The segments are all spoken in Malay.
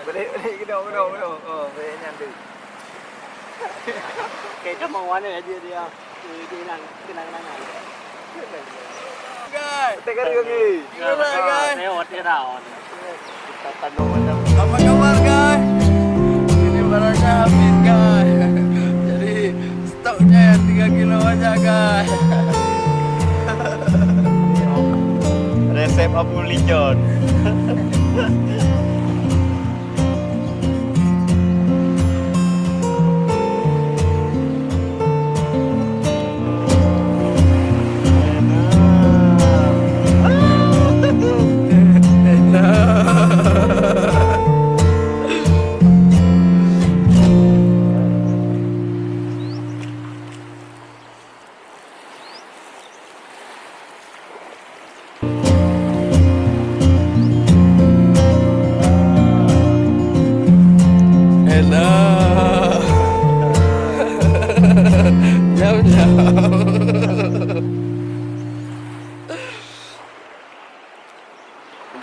Balik kena. Oh, balik nyandu. Kita mau mana ya dia kenang-kenangan. Guys, kita lagi. Gimana guys? Lewat dia rawan. Kita tanam macam. Apa kabar guys? Ini barangnya habis guys. Jadi stoknya yang 3 kilo aja guys. Resep Abu Lijon.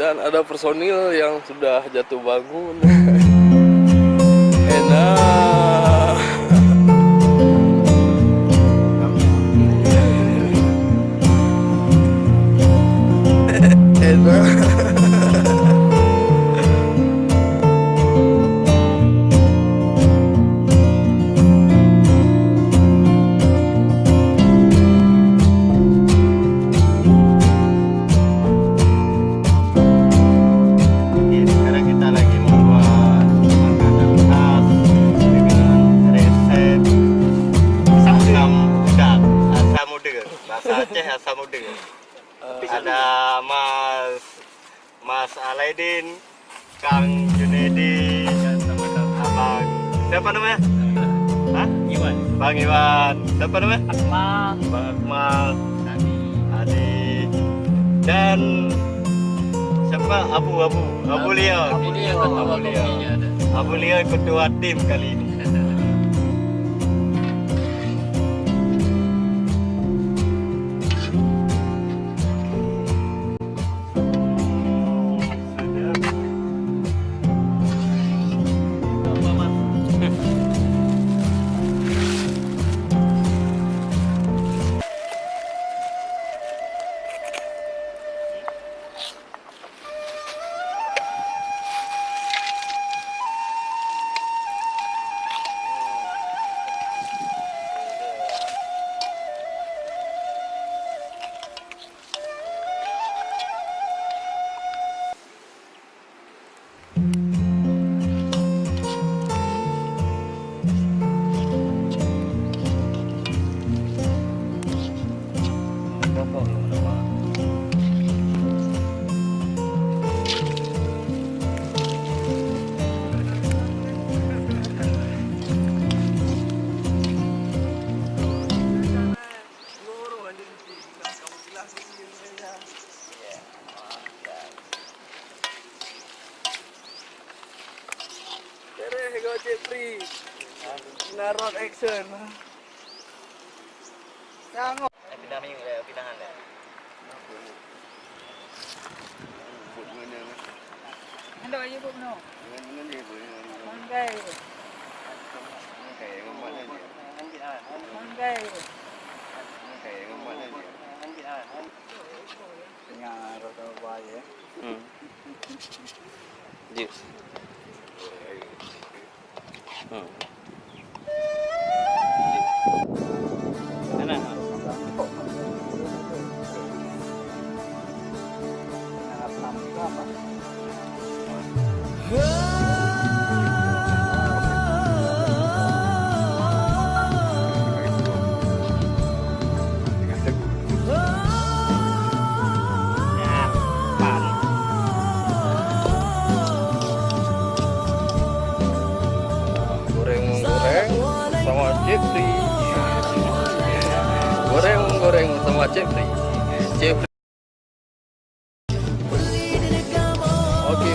Dan ada personil yang sudah jatuh bangun. Enak. Enak. Aceh Asam Udeueng. Ada Mas Alaidin, Kang Junedi, Abang siapa namanya? Hah? Iwan. Bang Iwan. Siapa namanya? Akmal. Bang Akmal. Adi. Dan siapa? Abu Leo. Abu Leo ketua tim kali ini. Go Jeffrey. Narot action. Tengok. Pindahan ya. Anda aja bu no. Dengan dia boleh. Manggai. Kayak mana dia? Manggai. Kayak mana dia? Dengar atau apa ya? Jus. Mana? Jeffrey. Goreng sama Jeffrey. Oke.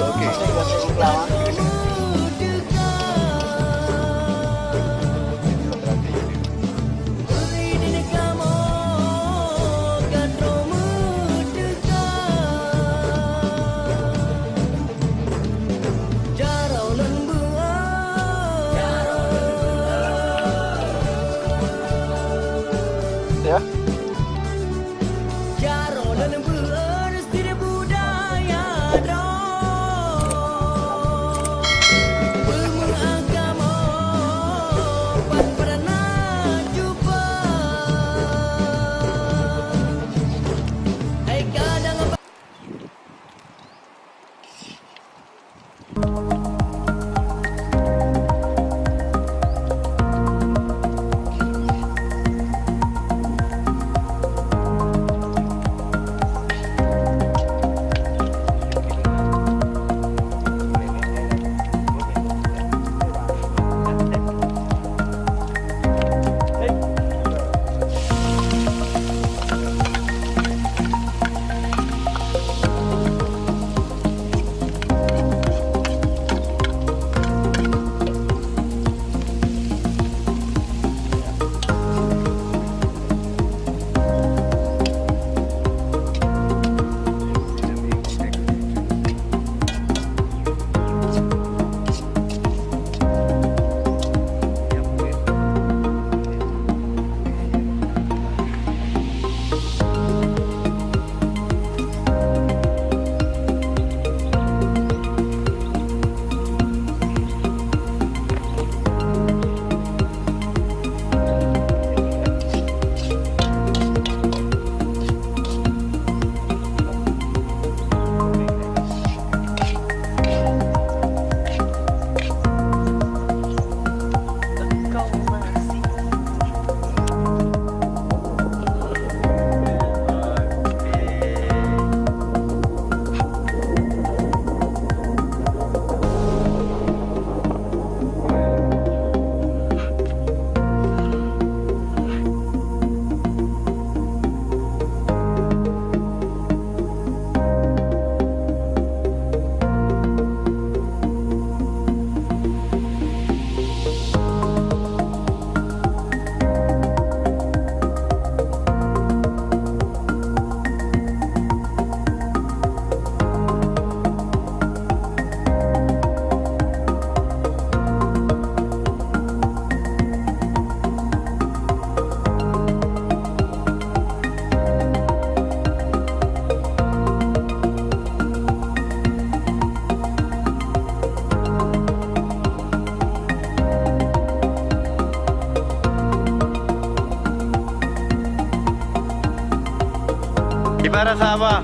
Gimana sama?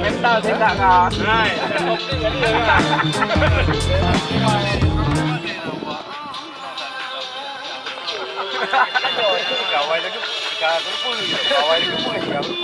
Mental tidak kan? Gawai lagi, gawai lagi pun.